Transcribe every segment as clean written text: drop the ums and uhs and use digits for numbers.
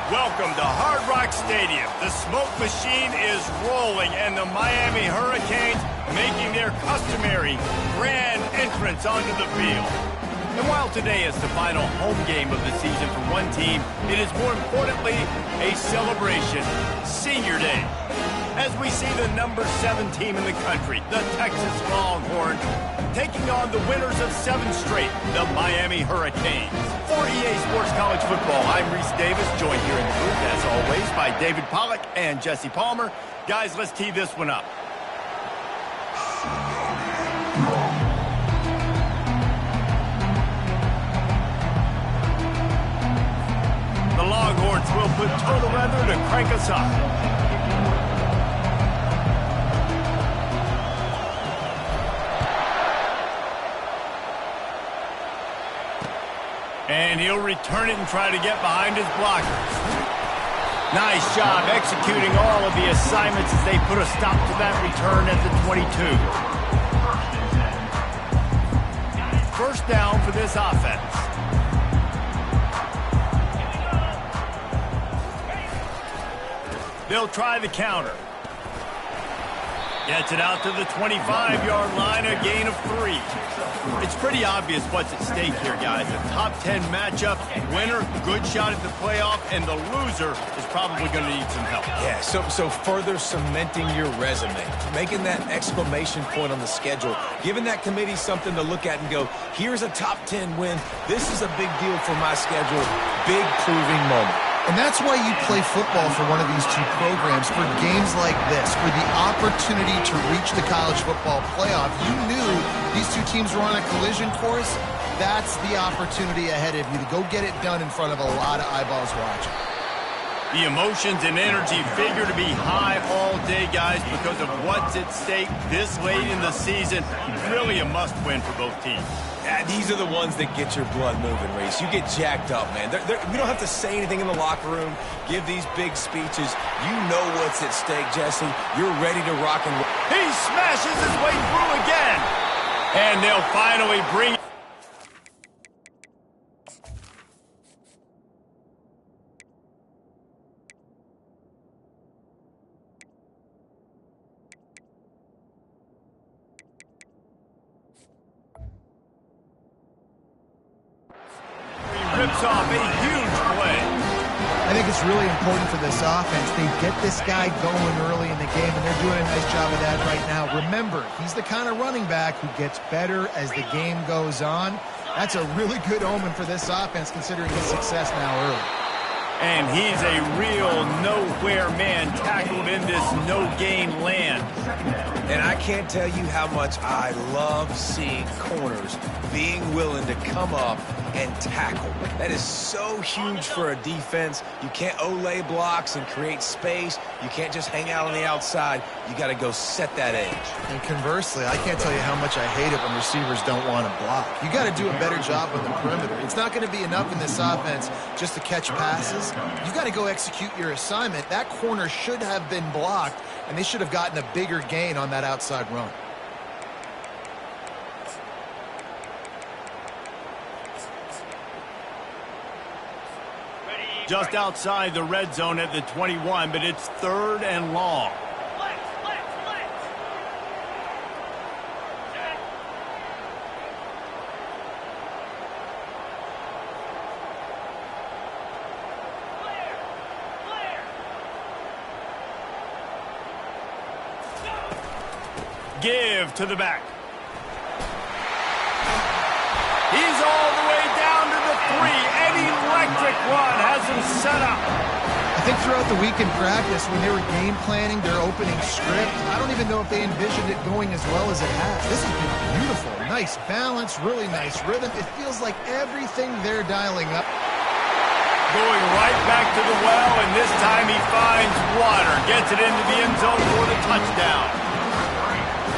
Welcome to Hard Rock Stadium. The smoke machine is rolling, and the Miami Hurricanes making their customary grand entrance onto the field. And while today is the final home game of the season for one team, it is more importantly a celebration, Senior Day. As we see the number 7 team in the country, the Texas Longhorns, taking on the winners of 7 straight, the Miami Hurricanes. For EA Sports College Football, I'm Reese Davis, joined here in the booth, as always, by David Pollack and Jesse Palmer. Guys, let's tee this one up. The Longhorns will put total weather to crank us up. And he'll return it and try to get behind his blockers. Nice job executing all of the assignments as they put a stop to that return at the 22. First down for this offense. They'll try the counter. Gets it out to the 25-yard line, a gain of 3. It's pretty obvious what's at stake here, guys. A top 10 matchup, winner, good shot at the playoff, and the loser is probably going to need some help. Yeah, so further cementing your resume, making that exclamation point on the schedule, giving that committee something to look at and go, here's a top 10 win. This is a big deal for my schedule. Big proving moment. And that's why you play football for one of these two programs, for games like this, for the opportunity to reach the college football playoff. You knew these two teams were on a collision course. That's the opportunity ahead of you to go get it done in front of a lot of eyeballs watching. The emotions and energy figure to be high all day, guys, because of what's at stake this late in the season. Really a must-win for both teams. Yeah, these are the ones that get your blood moving, Reese. You get jacked up, man. We don't have to say anything in the locker room, give these big speeches. You know what's at stake, Jesse. You're ready to rock and roll. He smashes his way through again. And they'll finally bring it. Rips off a huge play. I think it's really important for this offense. They get this guy going early in the game, and they're doing a nice job of that right now. Remember, he's the kind of running back who gets better as the game goes on. That's a really good omen for this offense, considering his success now early. And he's a real nowhere man tackled in this no-gain land. And I can't tell you how much I love seeing corners being willing to come up and tackle. That is so huge for a defense. You can't olay blocks and create space. You can't just hang out on the outside. You got to go set that edge. And conversely, I can't tell you how much I hate it when receivers don't want to block. You got to do a better job on the perimeter. It's not going to be enough in this offense just to catch passes. You got to go execute your assignment. That corner should have been blocked, and they should have gotten a bigger gain on that outside run. Just outside the red zone at the 21, but it's 3rd and long. Give to the back. He's all the way down to the 3. An electric run has him set up. I think throughout the week in practice, when they were game planning their opening script, I don't even know if they envisioned it going as well as it has. This has been beautiful. Nice balance, really nice rhythm. It feels like everything they're dialing up. Going right back to the well, and this time he finds water. Gets it into the end zone for the touchdown.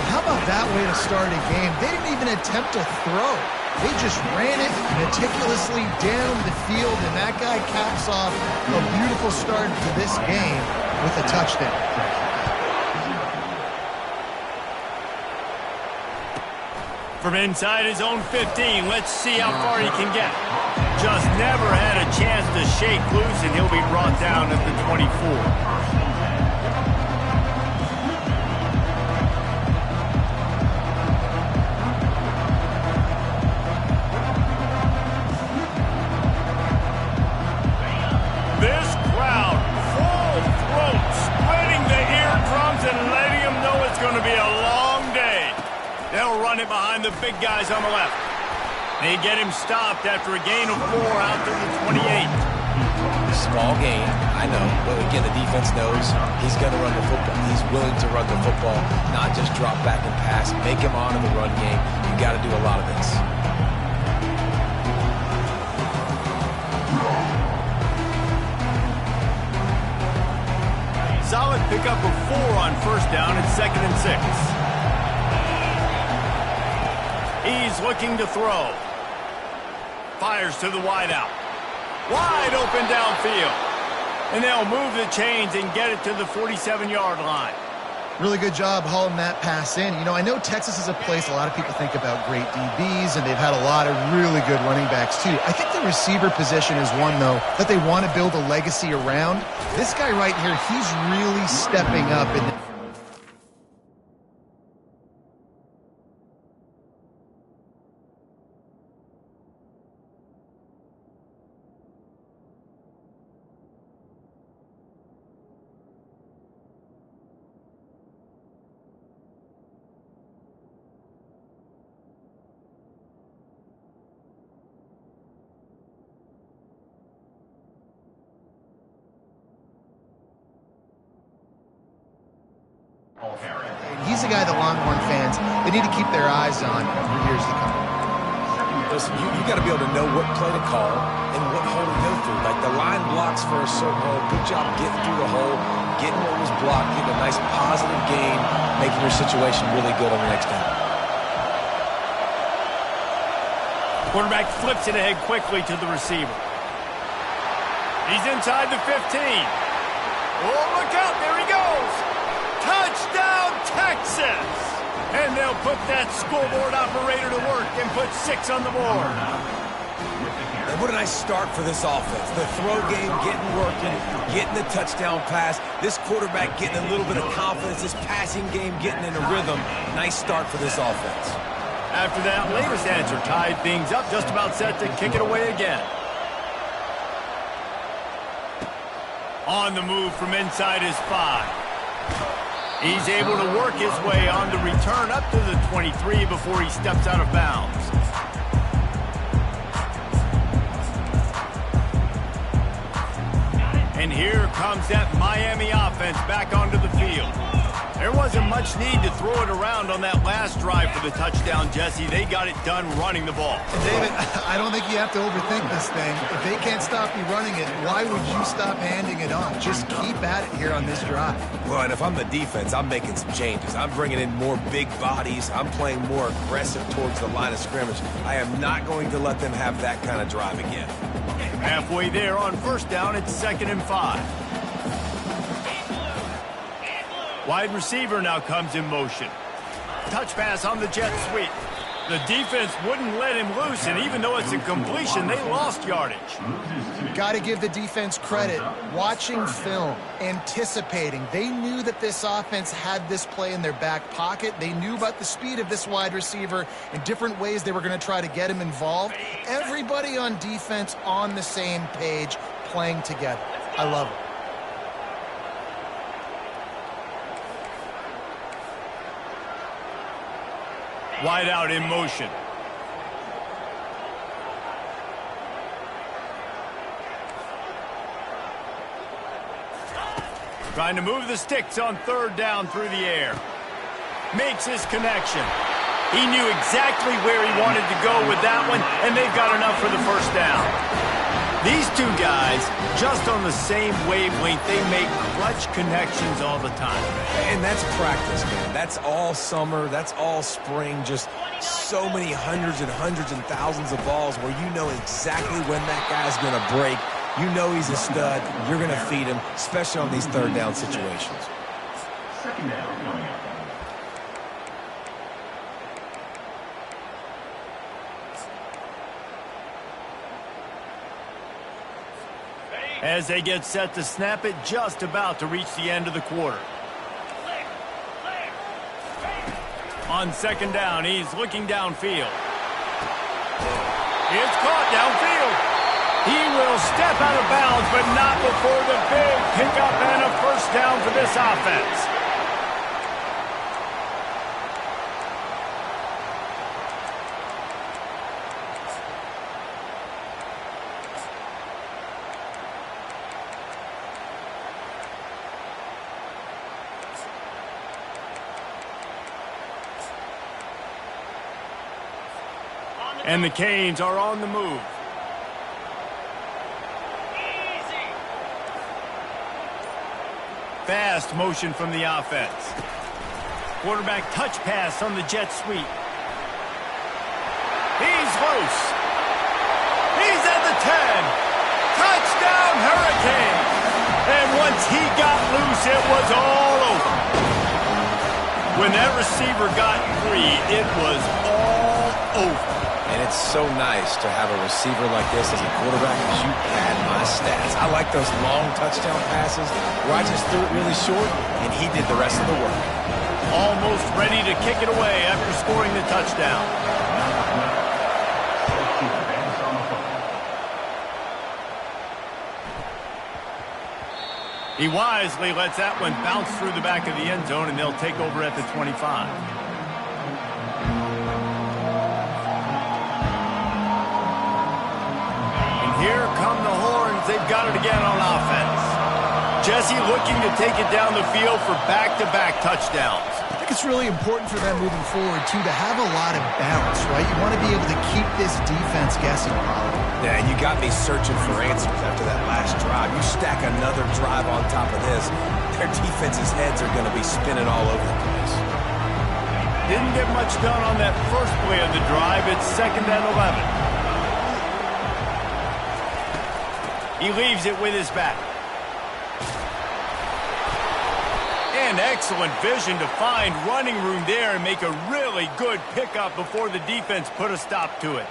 How about that way to start a game? They didn't even attempt to throw. They just ran it meticulously down the field, and that guy caps off a beautiful start to this game with a touchdown. From inside his own 15, let's see how far he can get. Just never had a chance to shake loose, and and he'll be brought down at the 24. This crowd, full throat, splitting the eardrums and letting them know it's going to be a long day. They'll run it behind the big guys on the left. They get him stopped after a gain of 4 out to the 28. Small gain, I know, but again, the defense knows he's going to run the football. He's willing to run the football, not just drop back and pass, make him honor the run game. You got to do a lot of this. Solid pickup of 4 on first down at 2nd and 6. He's looking to throw. Fires to the wideout. Wide open downfield. And they'll move the chains and get it to the 47-yard line. Really good job hauling that pass in. You know, I know Texas is a place a lot of people think about great DBs, and they've had a lot of really good running backs, too. I think the receiver position is one, though, that they want to build a legacy around. This guy right here, he's really stepping up. He's a guy that Longhorn fans, they need to keep their eyes on for years to come. Listen, you got to be able to know what play to call and what hole to go through. Like the line blocks for a certain hole. Good job getting through the hole, getting what was blocked, getting a nice positive gain, making your situation really good on the next down. Quarterback flips it ahead quickly to the receiver. He's inside the 15. Oh, look out, there he goes. Touchdown, Texas! And they'll put that scoreboard operator to work and put 6 on the board. And what a nice start for this offense. The throw game getting working, getting the touchdown pass. This quarterback getting a little bit of confidence. This passing game getting in a rhythm. Nice start for this offense. After that latest answer tied things up, just about set to kick it away again. On the move from inside his 5. He's able to work his way on the return up to the 23 before he steps out of bounds. And here comes that Miami offense back onto the field. There wasn't much need to throw it around on that last drive for the touchdown, Jesse. They got it done running the ball. And David, I don't think you have to overthink this thing. If they can't stop you running it, why would you stop handing it off? Just keep at it here on this drive. Well, and if I'm the defense, I'm making some changes. I'm bringing in more big bodies. I'm playing more aggressive towards the line of scrimmage. I am not going to let them have that kind of drive again. Halfway there on first down, it's 2nd and 5. Wide receiver now comes in motion. Touch pass on the jet sweep. The defense wouldn't let him loose, and even though it's a completion, they lost yardage. Got to give the defense credit. Watching film, anticipating. They knew that this offense had this play in their back pocket. They knew about the speed of this wide receiver and different ways they were going to try to get him involved. Everybody on defense on the same page, playing together. I love it. Wide out in motion. Trying to move the sticks on 3rd down through the air. Makes his connection. He knew exactly where he wanted to go with that one, and they've got enough for the first down. These two guys, just on the same wavelength, they make clutch connections all the time. And that's practice, man. That's all summer. That's all spring. Just so many hundreds and thousands of balls where you know exactly when that guy's going to break. You know he's a stud. You're going to feed him, especially on these 3rd down situations. 2nd down coming up. as they get set to snap it, just about to reach the end of the quarter. On second down, he's looking downfield. It's caught downfield. He will step out of bounds, but not before the big pickup and a first down for this offense. And the Canes are on the move. Fast motion from the offense. Quarterback touch pass on the jet sweep. He's loose. He's at the 10. Touchdown, Hurricane. And once he got loose, it was all over. When that receiver got free, it was all over. And it's so nice to have a receiver like this as a quarterback because you pad my stats. I like those long touchdown passes where I just threw it really short and he did the rest of the work. Almost ready to kick it away after scoring the touchdown. He wisely lets that one bounce through the back of the end zone, and they'll take over at the 25. Here come the horns. They've got it again on offense. Jesse looking to take it down the field for back-to-back touchdowns. I think it's really important for them moving forward, too, to have a lot of balance, right? You want to be able to keep this defense guessing, probably. Yeah, and you got me searching for answers after that last drive. You stack another drive on top of this, their defense's heads are going to be spinning all over the place. Didn't get much done on that first play of the drive. It's 2nd and 11. He leaves it with his back. And excellent vision to find running room there and make a really good pickup before the defense put a stop to it.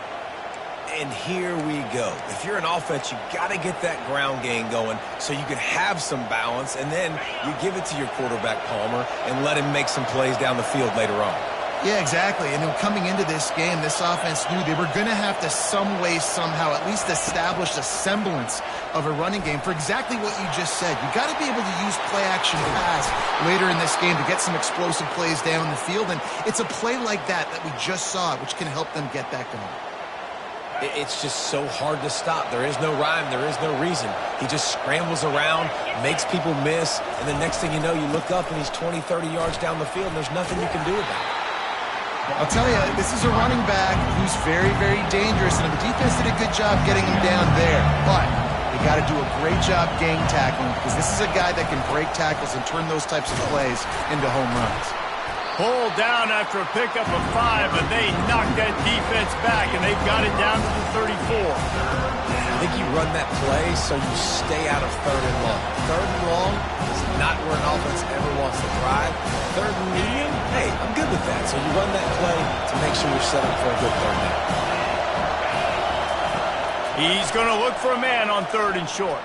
And here we go. If you're an offense, you got to get that ground game going so you can have some balance, and then you give it to your quarterback, Palmer, and let him make some plays down the field later on. Yeah, exactly. And coming into this game, this offense knew they were going to have to some way, somehow, at least establish a semblance of a running game for exactly what you just said. You got to be able to use play-action pass later in this game to get some explosive plays down the field. And it's a play like that we just saw, which can help them get that going. It's just so hard to stop. There is no rhyme. There is no reason. He just scrambles around, makes people miss, and the next thing you know, you look up and he's 20, 30 yards down the field, and there's nothing you can do about it. I'll tell you, this is a running back who's very, very dangerous, and the defense did a good job getting him down there. But they got to do a great job gang tackling because this is a guy that can break tackles and turn those types of plays into home runs. Pulled down after a pickup of 5, but they knocked that defense back, and they've got it down to the 34. I think you run that play so you stay out of 3rd and long. 3rd and long is not where an offense ever wants to drive. 3rd and medium, hey, I'm good with that. So you run that play to make sure you're set up for a good 3rd down. He's going to look for a man on 3rd and short.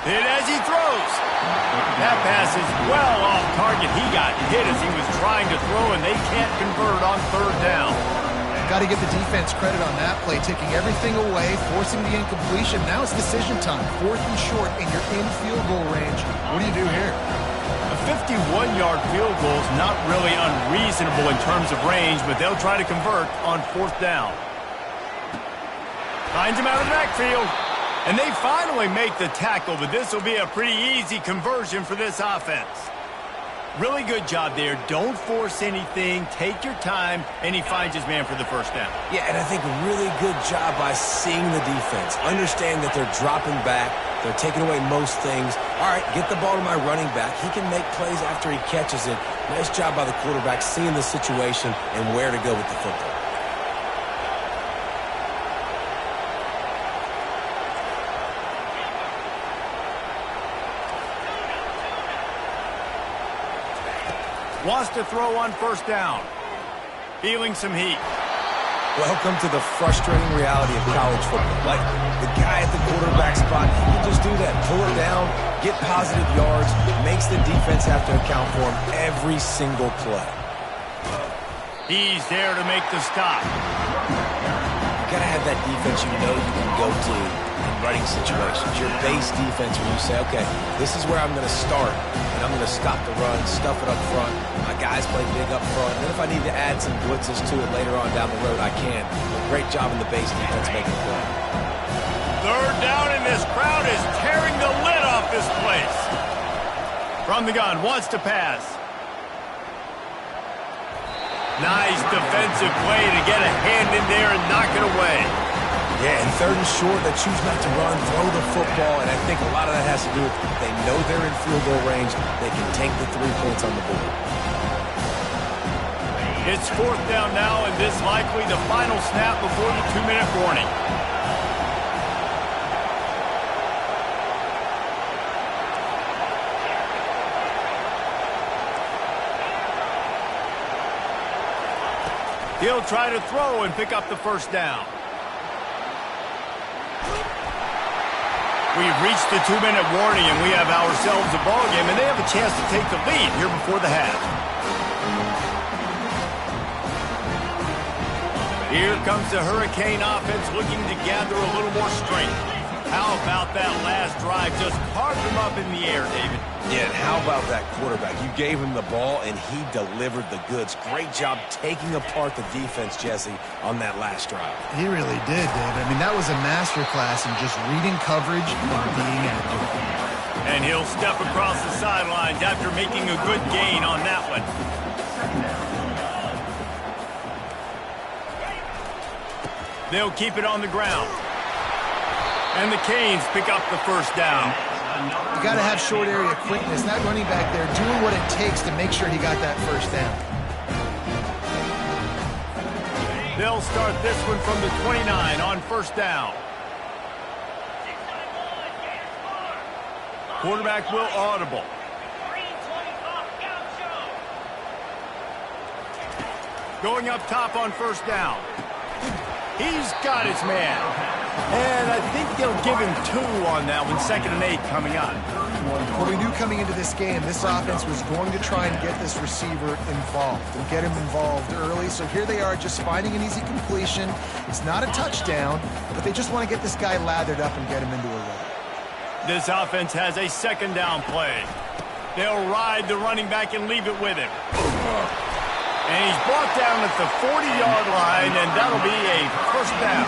Hit as he throws. That pass is well off target. He got hit as he was trying to throw, and they can't convert on 3rd down. Got to give the defense credit on that play, taking everything away, forcing the incompletion. Now it's decision time. 4th and short, and you're in field goal range. What do you do here? A 51-yard field goal is not really unreasonable in terms of range, but they'll try to convert on 4th down. Finds him out of the backfield. And they finally make the tackle, but this will be a pretty easy conversion for this offense. Really good job there. Don't force anything. Take your time, and he finds his man for the first down. Yeah, and I think a really good job by seeing the defense. Understand that they're dropping back. They're taking away most things. All right, get the ball to my running back. He can make plays after he catches it. Nice job by the quarterback seeing the situation and where to go with the football. Wants to throw on 1st down. Feeling some heat. Welcome to the frustrating reality of college football. Like, the guy at the quarterback spot, he can just do that. Pull get positive yards, makes the defense have to account for him every single play. He's there to make the stop. You got to have that defense you know you can go to in running situations. Your base defense where you say, okay, this is where I'm going to start, and I'm going to stop the run, stuff it up front. My guys play big up front. And then if I need to add some blitzes to it later on down the road, I can. But great job in the base defense making the play. Third down, and this crowd is tearing the lid off this place. From the gun, wants to pass. Nice defensive play to get a hand in there and knock it away. Yeah, and third and short, they choose not to run, throw the football, and I think a lot of that has to do with they know they're in field goal range. They can take the 3 points on the board. It's fourth down now, and this likely the final snap before the 2-minute warning. He'll try to throw and pick up the first down. We've reached the 2-minute warning, and we have ourselves a ball game, and they have a chance to take the lead here before the half. Here comes the Hurricane offense looking to gather a little more strength. How about that last drive? Just carved him up in the air, David. Yeah, and how about that quarterback? You gave him the ball, and he delivered the goods. Great job taking apart the defense, Jesse, on that last drive. He really did, David. I mean, that was a masterclass in just reading coverage and being active. And he'll step across the sidelines after making a good gain on that one. They'll keep it on the ground. And the Canes pick up the first down. You got to have short area quickness. That running back there doing what it takes to make sure he got that first down. They'll start this one from the 29 on first down. Quarterback will audible. Going up top on first down. He's got his man. And I think they'll give him 2 on that one. 2nd and 8 coming up. Well, we knew coming into this game, this offense was going to try and get this receiver involved and get him involved early. So here they are just finding an easy completion. It's not a touchdown, but they just want to get this guy lathered up and get him into a rhythm. This offense has a 2nd down play. They'll ride the running back and leave it with him. And he's brought down at the 40-yard line, and that'll be a first down.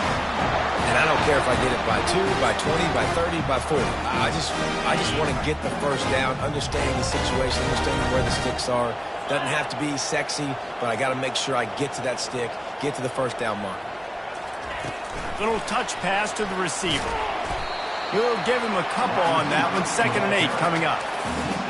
And I don't care if I get it by 2, by 20, by 30, by 40. I just want to get the first down, understanding the situation, understanding where the sticks are. Doesn't have to be sexy, but I got to make sure I get to that stick, get to the first down mark. Little touch pass to the receiver. He'll give him a couple on that one. 2nd and 8 coming up.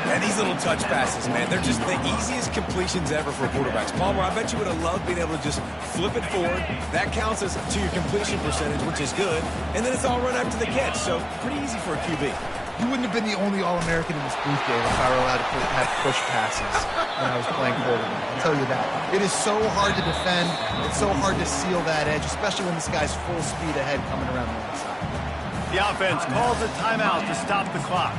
And these little touch passes, man, they're just the easiest completions ever for quarterbacks. Palmer, I bet you would have loved being able to just flip it forward. That counts as to your completion percentage, which is good. And then it's all run after the catch, so pretty easy for a QB. You wouldn't have been the only All-American in this booth, Dave, if I were allowed to have push passes when I was playing quarterback. I'll tell you that. It is so hard to defend. It's so hard to seal that edge, especially when this guy's full speed ahead coming around the other side. The offense calls a timeout to stop the clock.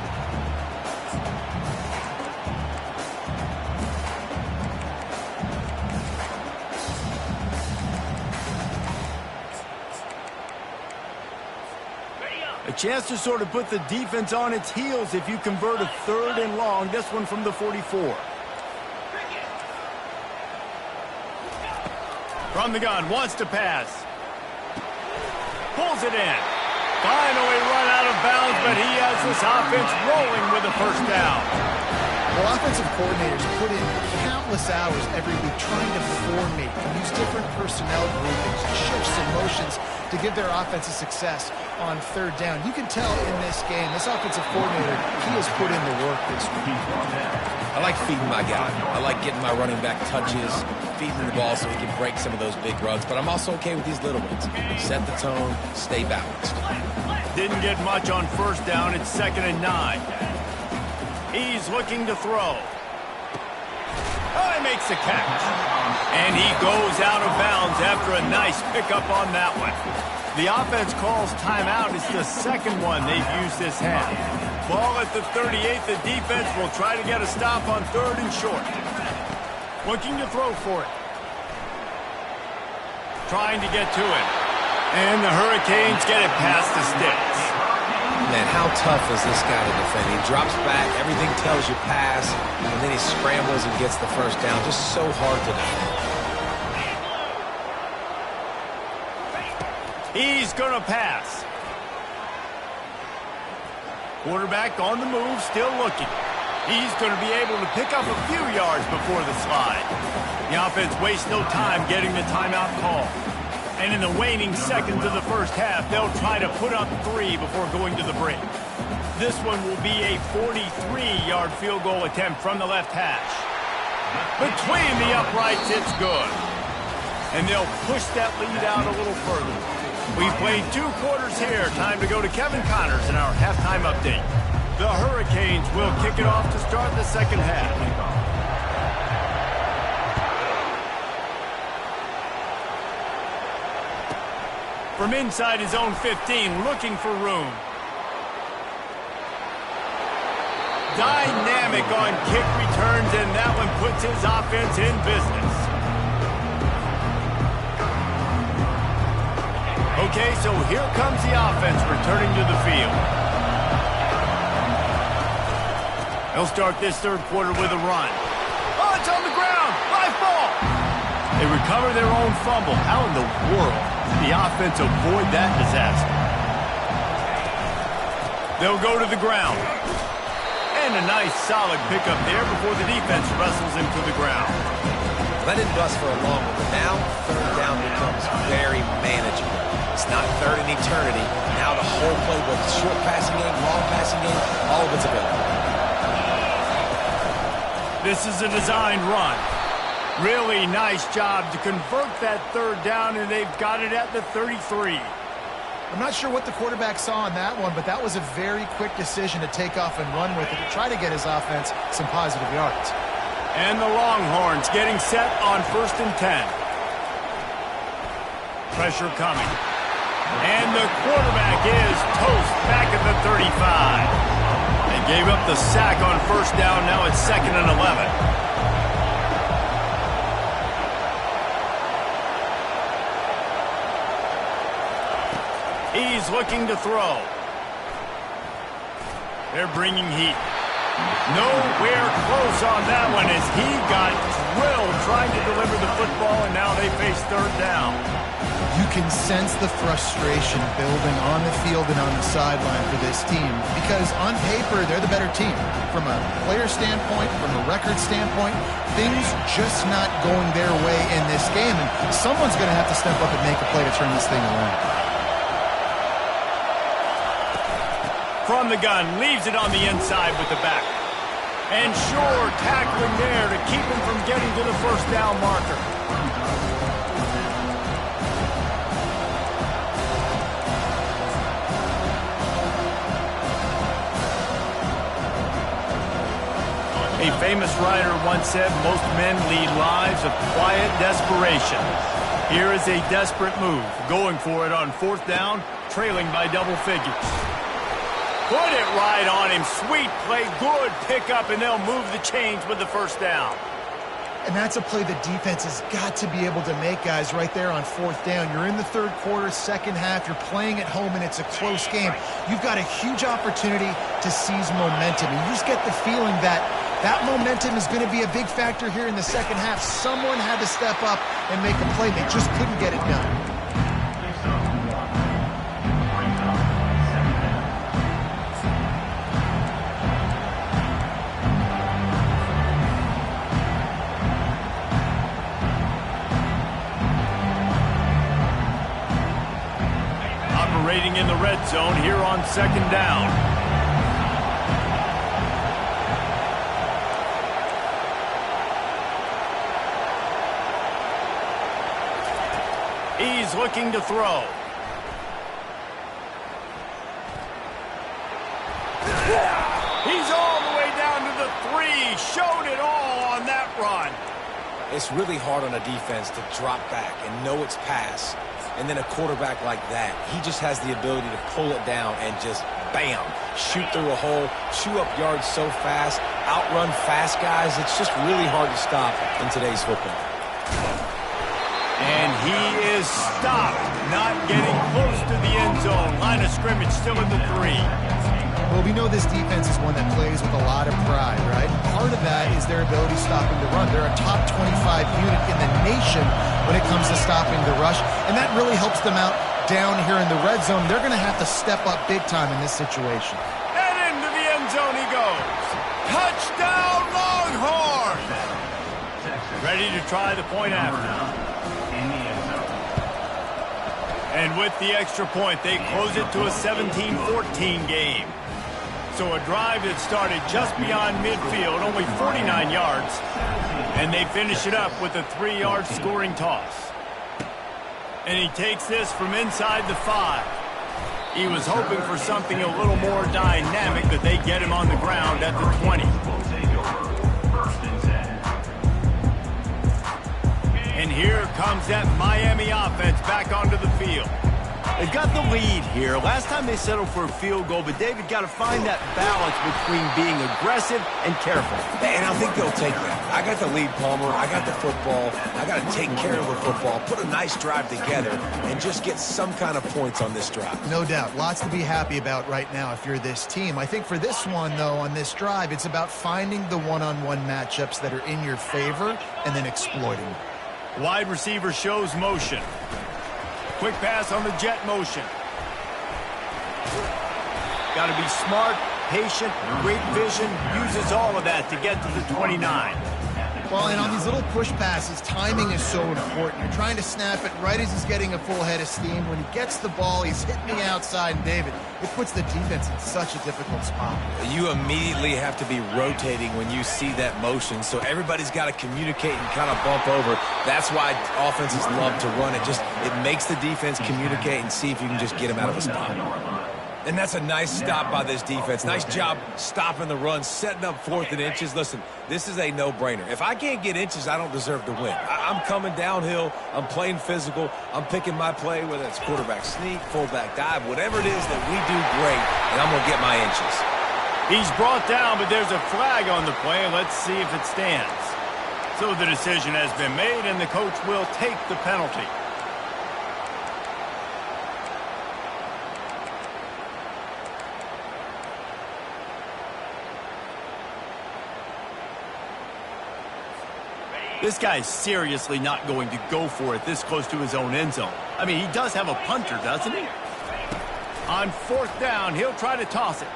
A chance to sort of put the defense on its heels if you convert a 3rd and long. This one from the 44. From the gun, wants to pass. Pulls it in. Finally run out of bounds, but he has this offense rolling with a first down. Well, offensive coordinators put in countless hours every week trying to formate and use different personnel groupings, shifts and motions to give their offense a success on 3rd down. You can tell in this game, this offensive coordinator, he has put in the work this week. I like feeding my guy. I like getting my running back touches, feeding the ball so he can break some of those big runs. But I'm also okay with these little ones. Set the tone, stay balanced. Didn't get much on first down. It's 2nd and 9. He's looking to throw. Oh, he makes the catch. And he goes out of bounds after a nice pickup on that one. The offense calls timeout. It's the 2nd one they've used this half. Ball at the 38. The defense will try to get a stop on 3rd and short. Looking to throw for it. Trying to get to it. And the Hurricanes get it past the sticks. Man, how tough is this guy to defend? He drops back, everything tells you pass, and then he scrambles and gets the first down. Just so hard to defend. He's going to pass. Quarterback on the move, still looking. He's going to be able to pick up a few yards before the slide. The offense wastes no time getting the timeout call. And in the waning seconds of the first half, they'll try to put up 3 before going to the break. This one will be a 43-yard field goal attempt from the left hash. Between the uprights, it's good. And they'll push that lead out a little further. We've played 2 quarters here. Time to go to Kevin Connors in our halftime update. The Hurricanes will kick it off to start the second half. From inside his own 15, looking for room. Dynamic on kick returns, and that one puts his offense in business. Okay, so here comes the offense returning to the field. They'll start this 3rd quarter with a run. Oh, it's on the ground. Live ball. They recover their own fumble. How in the world did the offense avoid that disaster? They'll go to the ground. And a nice solid pickup there before the defense wrestles him to the ground. That didn't bust for a long one, but now 3rd down becomes very manageable. It's not 3rd in eternity. Now the whole playbook, short passing game, long passing game, all of it's available. This is a designed run. Really nice job to convert that 3rd down, and they've got it at the 33. I'm not sure what the quarterback saw on that one, but that was a very quick decision to take off and run with it to try to get his offense some positive yards. And the Longhorns getting set on 1st and 10. Pressure coming. And the quarterback is toast back at the 35. They gave up the sack on 1st down. Now it's 2nd and 11. He's looking to throw. They're bringing heat. Nowhere close on that one as he got drilled trying to deliver the football, and now they face 3rd down. You can sense the frustration building on the field and on the sideline for this team because on paper, they're the better team. From a player standpoint, from a record standpoint, things just not going their way in this game, and someone's going to have to step up and make a play to turn this thing around. From the gun, leaves it on the inside with the back. And sure, tackling there to keep him from getting to the 1st down marker. A famous writer once said, most men lead lives of quiet desperation. Here is a desperate move, going for it on 4th down, trailing by double figures. Put it right on him. Sweet play, good pickup, and they'll move the chains with the 1st down. And that's a play the defense has got to be able to make, guys, right there on 4th down. You're in the 3rd quarter, 2nd half. You're playing at home, and it's a close game. You've got a huge opportunity to seize momentum. And you just get the feeling that that momentum is going to be a big factor here in the 2nd half. Someone had to step up and make a play. They just couldn't get it done. Operating in the red zone here on 2nd down. He's looking to throw. He's all the way down to the 3. Showed it all on that run. It's really hard on a defense to drop back and know it's pass And then a quarterback like that, he just has the ability to pull it down and just, bam, shoot through a hole, chew up yards so fast, outrun fast guys. It's just really hard to stop in today's football. And he is stopped, not getting close to the end zone. Line of scrimmage still at the 3. Well, we know this defense is one that plays with a lot of pride, right? Part of that is their ability stopping the run. They're a top 25 unit in the nation when it comes to stopping the rush, and that really helps them out down here in the red zone. They're going to have to step up big time in this situation. And into the end zone he goes. Touchdown, Longhorns! Ready to try the point after. And with the extra point, they close it to a 17-14 game. So a drive that started just beyond midfield, only 49 yards, and they finish it up with a 3-yard scoring toss. And he takes this from inside the 5. He was hoping for something a little more dynamic, but they get him on the ground at the 20. And here comes that Miami offense back onto the field. They've got the lead here. Last time they settled for a field goal, but David got to find that balance between being aggressive and careful. And I think they'll take that. I got the lead, Palmer. I got the football. I got to take care of the football, put a nice drive together, and just get some kind of points on this drive. No doubt. Lots to be happy about right now if you're this team. I think for this one, though, on this drive, it's about finding the one-on-one matchups that are in your favor and then exploiting them. Wide receiver shows motion. Quick pass on the jet motion. Got to be smart, patient, great vision. Uses all of that to get to the 29. Well, and on these little push passes, timing is so important. You're trying to snap it right as he's getting a full head of steam. When he gets the ball, he's hitting the outside, and David, it puts the defense in such a difficult spot. You immediately have to be rotating when you see that motion, so everybody's got to communicate and kind of bump over. That's why offenses love to run it. It makes the defense communicate and see if you can just get him out of a spot. And that's a nice stop by this defense. Nice job stopping the run, setting up 4th and inches. Listen, this is a no-brainer. If I can't get inches, I don't deserve to win. I'm coming downhill. I'm playing physical. I'm picking my play, whether it's quarterback sneak, fullback dive, whatever it is that we do great, and I'm going to get my inches. He's brought down, but there's a flag on the play. Let's see if it stands. So the decision has been made, and the coach will take the penalty. This guy's seriously not going to go for it this close to his own end zone. I mean, he does have a punter, doesn't he? On 4th down, he'll try to toss it.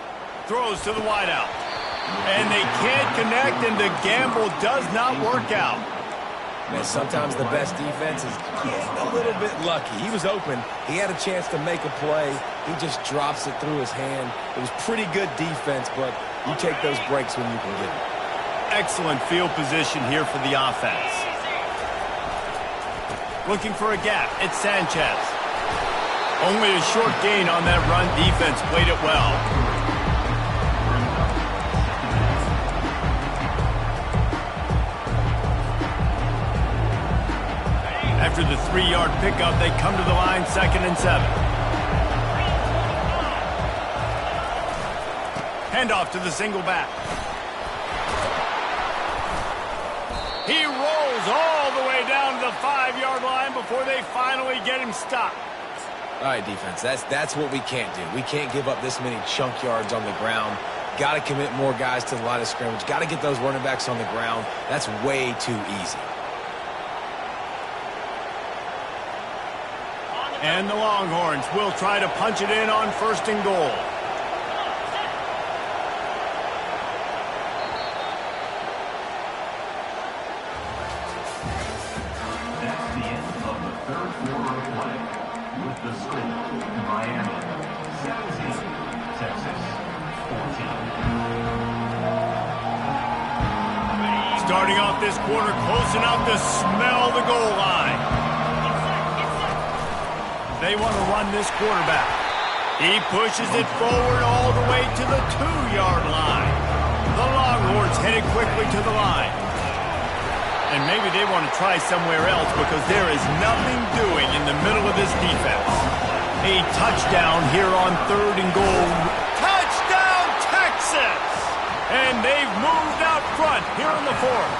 Throws to the wideout. And they can't connect, and the gamble does not work out. Man, sometimes the best defense is getting a little bit lucky. He was open. He had a chance to make a play. He just drops it through his hand. It was pretty good defense, but you take those breaks when you can get it. Excellent field position here for the offense. Looking for a gap. It's Sanchez. Only a short gain on that run. Defense played it well. After the 3-yard pickup, they come to the line, 2nd and 7. Handoff to the single back. He rolls all the way down to the 5-yard line before they finally get him stopped. All right, defense, that's what we can't do. We can't give up this many chunk yards on the ground. Got to commit more guys to the line of scrimmage. Got to get those running backs on the ground. That's way too easy. And the Longhorns will try to punch it in on 1st and goal. That's the end of the 3rd quarter of play. With the score, Miami 17, Texas 14. Starting off this quarter close enough to smell the goal line. They want to run this quarterback. He pushes it forward all the way to the 2-yard line. The Longhorns headed quickly to the line. And maybe they want to try somewhere else because there is nothing doing in the middle of this defense. A touchdown here on 3rd and goal. Touchdown, Texas! And they've moved out front here in the 4th.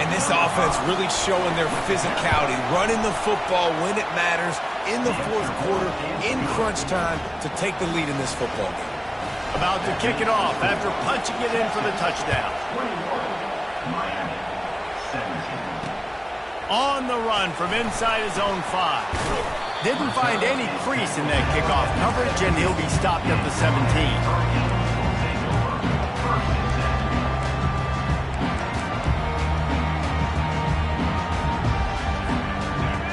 And this offense really showing their physicality, running the football when it matters, in the 4th quarter, in crunch time, to take the lead in this football game. About to kick it off after punching it in for the touchdown. Miami, 17. On the run from inside his own 5. Didn't find any crease in that kickoff coverage, and he'll be stopped at the 17.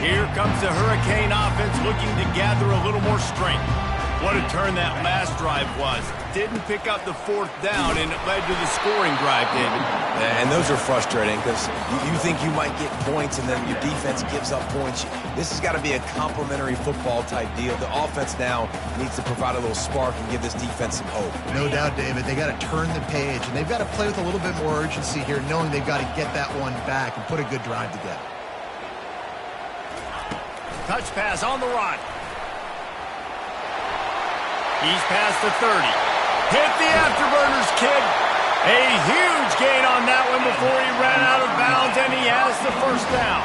Here comes the Hurricane offense looking to gather a little more strength. What a turn that last drive was. Didn't pick up the 4th down, and it led to the scoring drive, David. And those are frustrating because you think you might get points and then your defense gives up points. This has got to be a complementary football type deal. The offense now needs to provide a little spark and give this defense some hope. No doubt, David. They got to turn the page, and they've got to play with a little bit more urgency here, knowing they've got to get that one back and put a good drive together. Touch pass on the run. He's past the 30. Hit the afterburners, kid. A huge gain on that one before he ran out of bounds, and he has the 1st down.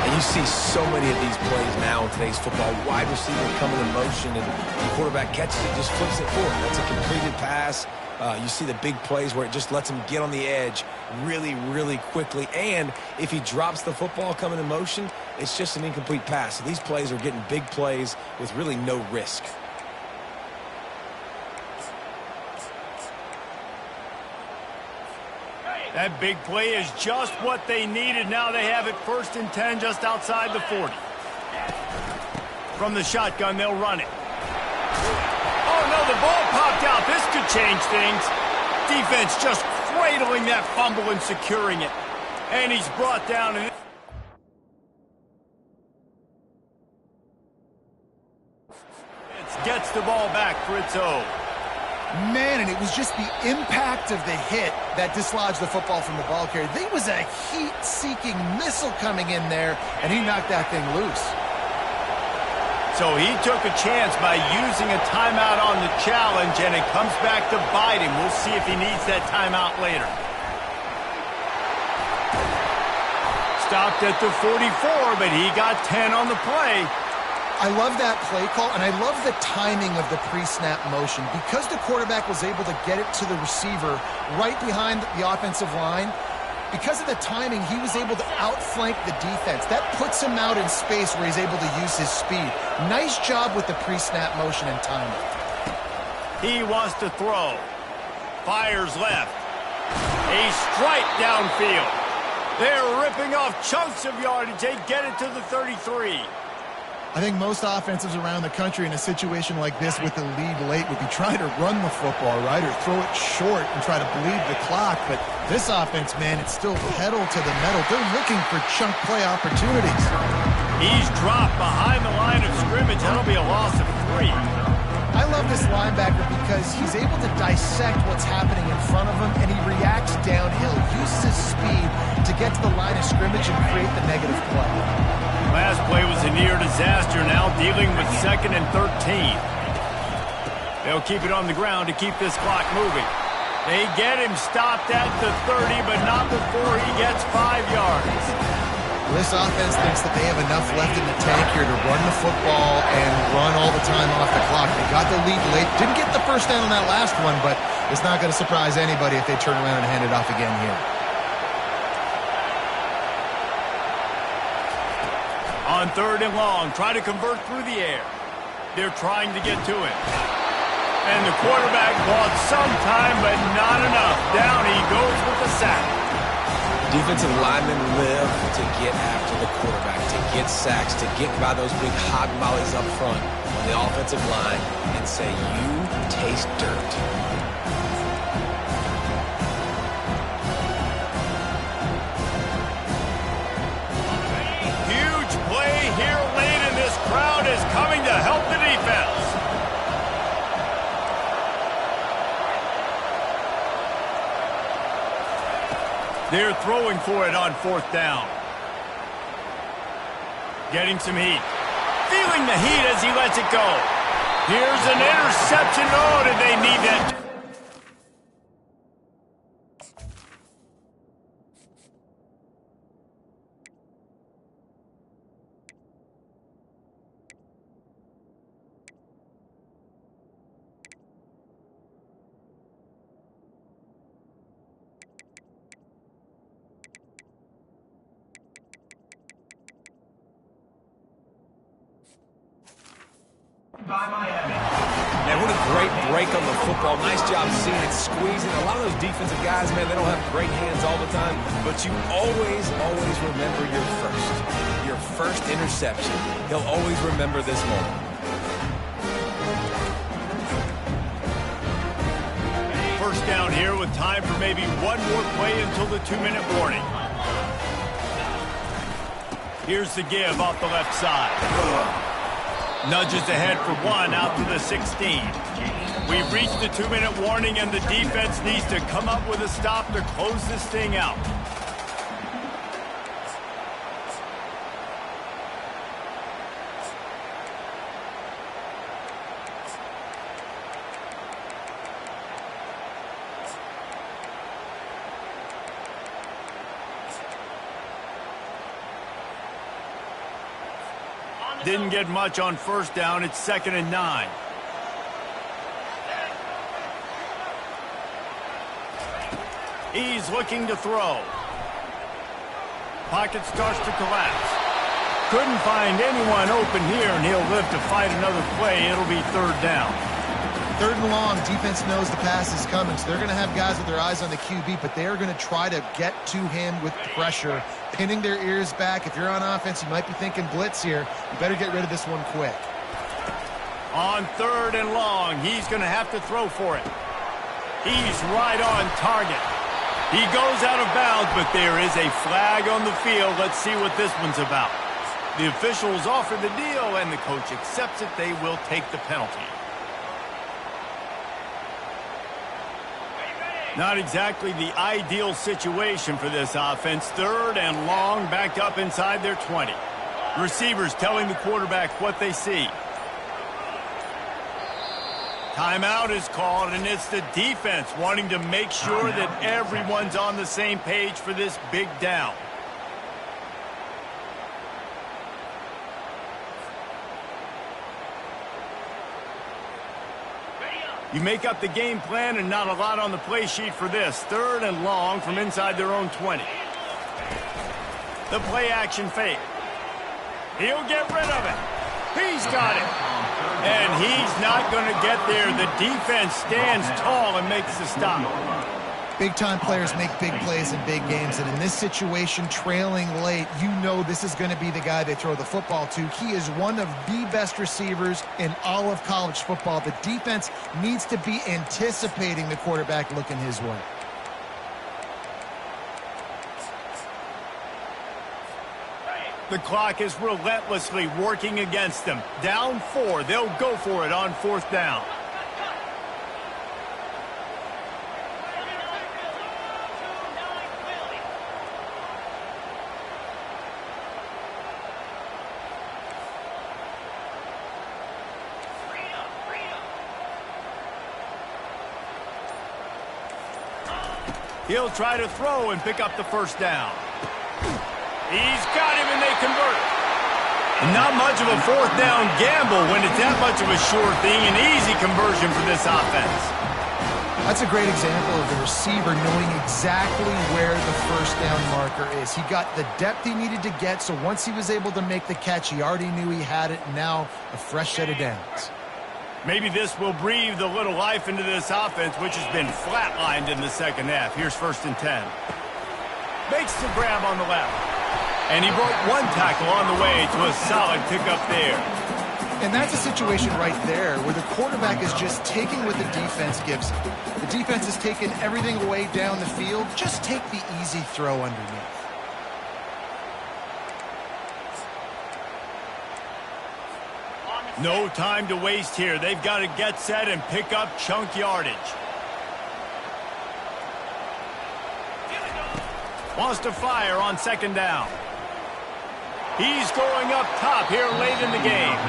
And you see so many of these plays now in today's football. Wide receiver coming in motion, and the quarterback catches it, just flips it forward. That's a completed pass. You see the big plays where it just lets him get on the edge really, really quickly. And if he drops the football coming in motion, it's just an incomplete pass. So these plays are getting big plays with really no risk. That big play is just what they needed. Now they have it 1st and 10 just outside the 40. From the shotgun, they'll run it. Oh, no, the ball popped out. This could change things. Defense just cradling that fumble and securing it. And he's brought down. And gets the ball back for its own. Man, and it was just the impact of the hit that dislodged the football from the ball carrier. There was a heat-seeking missile coming in there, and he knocked that thing loose. So he took a chance by using a timeout on the challenge, and it comes back to bite him. We'll see if he needs that timeout later. Stopped at the 44, but he got 10 on the play. I love that play call, and I love the timing of the pre-snap motion. Because the quarterback was able to get it to the receiver right behind the offensive line, because of the timing, he was able to outflank the defense. That puts him out in space where he's able to use his speed. Nice job with the pre-snap motion and timing. He wants to throw. Fires left. A strike downfield. They're ripping off chunks of yardage. They get it to the 33. I think most offenses around the country in a situation like this with the lead late would be trying to run the football, right, or throw it short and try to bleed the clock. But this offense, man, it's still pedal to the metal. They're looking for chunk play opportunities. He's dropped behind the line of scrimmage. That'll be a loss of 3. I love this linebacker because he's able to dissect what's happening in front of him, and he reacts downhill, uses his speed to get to the line of scrimmage and create the negative play. Last play was a near disaster, now dealing with 2nd and 13. They'll keep it on the ground to keep this clock moving. They get him stopped at the 30, but not before he gets 5 yards. This offense thinks that they have enough left in the tank here to run the football and run all the time off the clock. They got the lead late. Didn't get the 1st down on that last one, but it's not going to surprise anybody if they turn around and hand it off again here. On 3rd and long, try to convert through the air. They're trying to get to him. And the quarterback bought some time, but not enough. Down he goes with the sack. Defensive linemen live to get after the quarterback, to get sacks, to get by those big hog mollies up front on the offensive line and say, you taste dirt. Here late, and this crowd is coming to help the defense. They're throwing for it on 4th down. Getting some heat. Feeling the heat as he lets it go. Here's an interception. Oh, did they need that? By Miami. Man, what a great break on the football. Nice job seeing it squeezing. A lot of those defensive guys, man, they don't have great hands all the time, but you always remember your first interception. He'll always remember this moment. First down here with time for maybe one more play until the 2-minute warning. Here's the give off the left side. Nudges ahead for 1 out to the 16. We've reached the 2-minute warning, and the defense needs to come up with a stop to close this thing out. Didn't get much on first down. It's 2nd and 9. He's looking to throw. Pocket starts to collapse. Couldn't find anyone open here, and he'll live to fight another play. It'll be 3rd down. 3rd and long, defense knows the pass is coming, so they're going to have guys with their eyes on the QB, but they are going to try to get to him with pressure, pinning their ears back. If you're on offense, you might be thinking blitz here. You better get rid of this one quick. On 3rd and long, he's going to have to throw for it. He's right on target. He goes out of bounds, but there is a flag on the field. Let's see what this one's about. The officials offer the deal, and the coach accepts it. They will take the penalty. Not exactly the ideal situation for this offense. 3rd and long, backed up inside their 20. Receivers telling the quarterback what they see. Timeout is called, and it's the defense wanting to make sure that everyone's on the same page for this big down. You make up the game plan and not a lot on the play sheet for this. 3rd and long from inside their own 20. The play action fake. He'll get rid of it. He's got it. And he's not going to get there. The defense stands tall and makes the stop. Big-time players make big plays in big games, and in this situation, trailing late, you know this is going to be the guy they throw the football to. He is one of the best receivers in all of college football. The defense needs to be anticipating the quarterback looking his way. The clock is relentlessly working against them. Down 4, they'll go for it on 4th down. He'll try to throw and pick up the 1st down. He's got him, and they convert. Not much of a 4th down gamble when it's that much of a sure thing. An easy conversion for this offense. That's a great example of the receiver knowing exactly where the 1st down marker is. He got the depth he needed to get, so once he was able to make the catch, he already knew he had it, and now a fresh set of downs. Maybe this will breathe a little life into this offense, which has been flatlined in the 2nd half. Here's 1st and 10. Makes the grab on the left. And he broke one tackle on the way to a solid pickup there. And that's a situation right there where the quarterback is just taking what the defense gives him. The defense is taking everything away down the field. Just take the easy throw underneath. No time to waste here. They've got to get set and pick up chunk yardage. Wants to fire on second down. He's going up top here late in the game.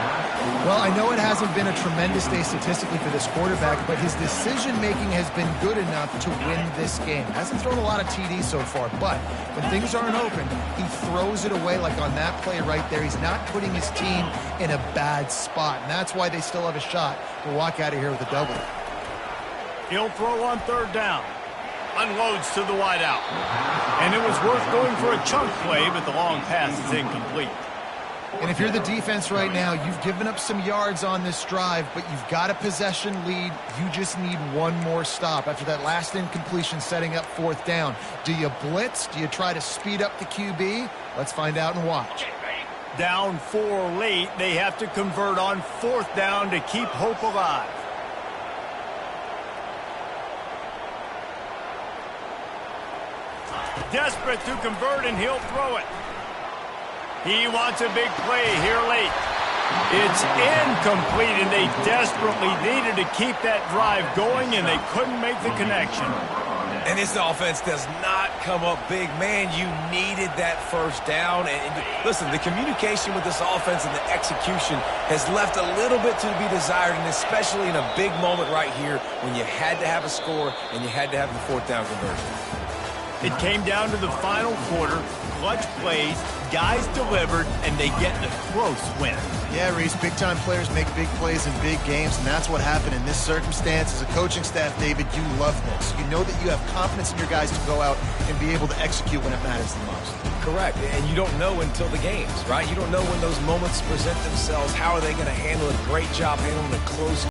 Well, I know it hasn't been a tremendous day statistically for this quarterback, but his decision-making has been good enough to win this game. Hasn't thrown a lot of TDs so far, but when things aren't open, he throws it away like on that play right there. He's not putting his team in a bad spot, and that's why they still have a shot to walk out of here with a double. He'll throw on third down. Unloads to the wideout. And it was worth going for a chunk play, but the long pass is incomplete. And if you're the defense right now, you've given up some yards on this drive, but you've got a possession lead. You just need one more stop after that last incompletion setting up fourth down. Do you blitz? Do you try to speed up the QB? Let's find out and watch. Down 4 late, they have to convert on fourth down to keep hope alive. Desperate to convert, and he'll throw it. He wants a big play here late. It's incomplete, and they desperately needed to keep that drive going, and they couldn't make the connection. And this offense does not come up big. Man, you needed that first down. And listen, the communication with this offense and the execution has left a little bit to be desired, and especially in a big moment right here when you had to have a score and you had to have the fourth down conversion. It came down to the final quarter, clutch plays, guys delivered, and they get a close win. Yeah, Reese, big-time players make big plays in big games, and that's what happened in this circumstance. As a coaching staff, David, you love this. You know that you have confidence in your guys to go out and be able to execute when it matters the most. Correct, and you don't know until the games, right? You don't know when those moments present themselves. How are they going to handle it? Great job handling a close